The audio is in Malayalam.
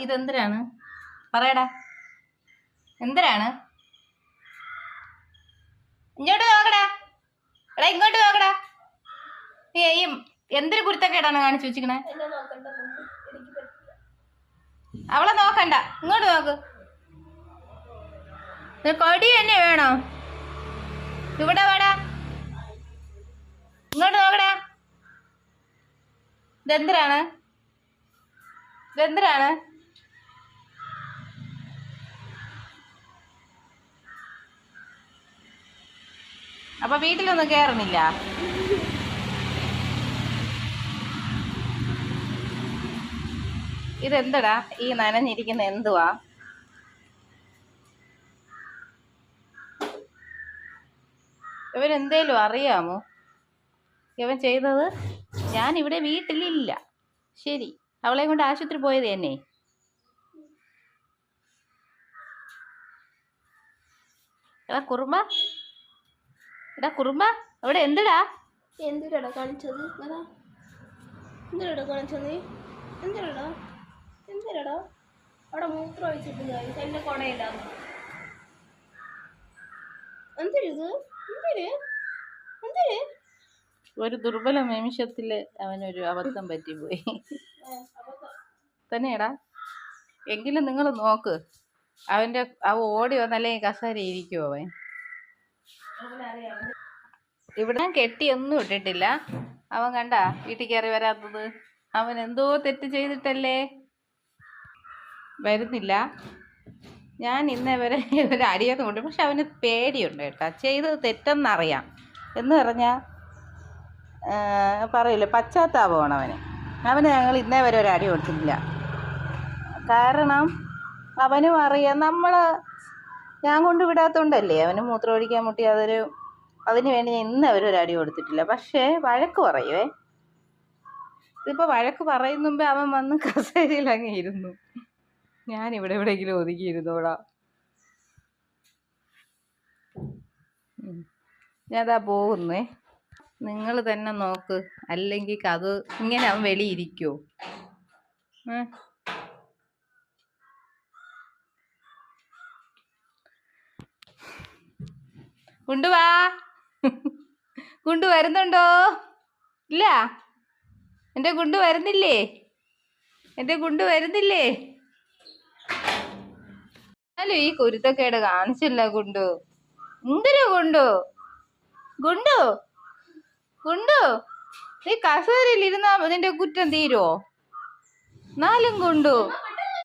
ഇതെന്തിനാണ് പറയടാ, എന്തിനാണ്? ഇങ്ങോട്ട് നോക്കടാ, എടാ ഇങ്ങോട്ട് നോക്കടാ. ഈ എന്തൊരു കുരുത്തക്കേടാണ് കാണിച്ചു വെച്ചിക്കണേ? അവളെ നോക്കണ്ട, ഇങ്ങോട്ട് നോക്ക്. കൊടി തന്നെ വേണോ? ഇവിടെ വേടാ, ഇങ്ങോട്ട് നോക്കടാ. ഇതെന്തിനാണ്? ഇതെന്തിനാണ്? അപ്പൊ വീട്ടിലൊന്നും കേറണില്ല? ഇതെന്തടാ ഈ നനഞ്ഞിരിക്കുന്ന എന്തുവാ? ഇവരെന്തേലും അറിയാമോ ഇവൻ ചെയ്തത്? ഞാനിവിടെ വീട്ടിലില്ല. ശരി, അവളെ കൊണ്ട് ആശുപത്രി പോയത് തന്നെ. എടാ കുറുമ്പ, എടാ കുറുമ്പ, അവിടെ എന്തിടാ? എന്തിനാടാ കാണിച്ചത്? എന്തിനാടാ കാണിച്ചത്? എന്തിനാടാ എന്തിനാടാ അവിടെ മൂത്രം ഒഴിച്ചിട്ടില്ല, എന്റെ കൊടയില്ല. എന്തിരിത്? എന്തിന് എന്തിന്? ഒരു ദുർബല നിമിഷത്തില് അവനൊരു അബദ്ധം പറ്റിപ്പോയി തന്നെയടാ. എങ്കിലും നിങ്ങൾ നോക്ക്, അവ ഓടി വന്നല്ലേ കസേര ഇരിക്കുവോ അവൻ? ഇവിടെ കെട്ടിയൊന്നും ഇട്ടിട്ടില്ല. അവൻ കണ്ട വീട്ടിൽ കയറി വരാത്തത്? അവൻ എന്തോ തെറ്റ് ചെയ്തിട്ടല്ലേ വരുന്നില്ല. ഞാൻ ഇന്നേ വരെ ഒരു അടിയൊന്നും കൊണ്ട്, പക്ഷെ അവന് പേടിയുണ്ട് കേട്ടാ. ചെയ്തത് തെറ്റെന്നറിയാം എന്ന് പറഞ്ഞാൽ പറയില്ലേ, പശ്ചാത്താപമാണ് അവന് ഞങ്ങൾ ഇന്നേ വരെ ഒരു അടി കൊടുത്തിട്ടില്ല. കാരണം അവനും അറിയാം ഞാൻ കൊണ്ടുവിടാത്തോണ്ടല്ലേ. അവന് മൂത്രം ഒഴിക്കാൻ മുട്ടി, അതിന് വേണ്ടി ഞാൻ ഇന്നേ വരെ ഒരു അടി കൊടുത്തിട്ടില്ല. പക്ഷേ വഴക്ക് പറയുവേ. ഇതിപ്പോൾ വഴക്ക് പറയുന്ന മുമ്പേ അവൻ വന്ന് കസേരയിൽ അങ്ങ് ഇരുന്നു. ഞാനിവിടെ എവിടെയെങ്കിലും ഒതുക്കിയിരുന്നോടാ. ഞാനതാ പോകുന്നേ. നിങ്ങൾ തന്നെ നോക്ക്, അല്ലെങ്കിൽ അത് ഇങ്ങനെ അവൻ വെളിയിരിക്കുമോ? കൊണ്ടുവാ. വരുന്നുണ്ടോ? ഇല്ല, എൻ്റെ ഗുണ്ടു വരുന്നില്ലേ? എൻ്റെ ഗുണ്ടു വരുന്നില്ലേ? എന്നാലും ഈ കുരുത്തക്കേട് കാണിച്ചില്ല ഗുണ്ടു. എന്തിനു ഗുണ്ടു? ഗുണ്ടു ഗുണ്ടു നീ കസേരയിൽ ഇരുന്നാ നിന്റെ കുറ്റം തീരുവോ? എന്നാലും ഗുണ്ടു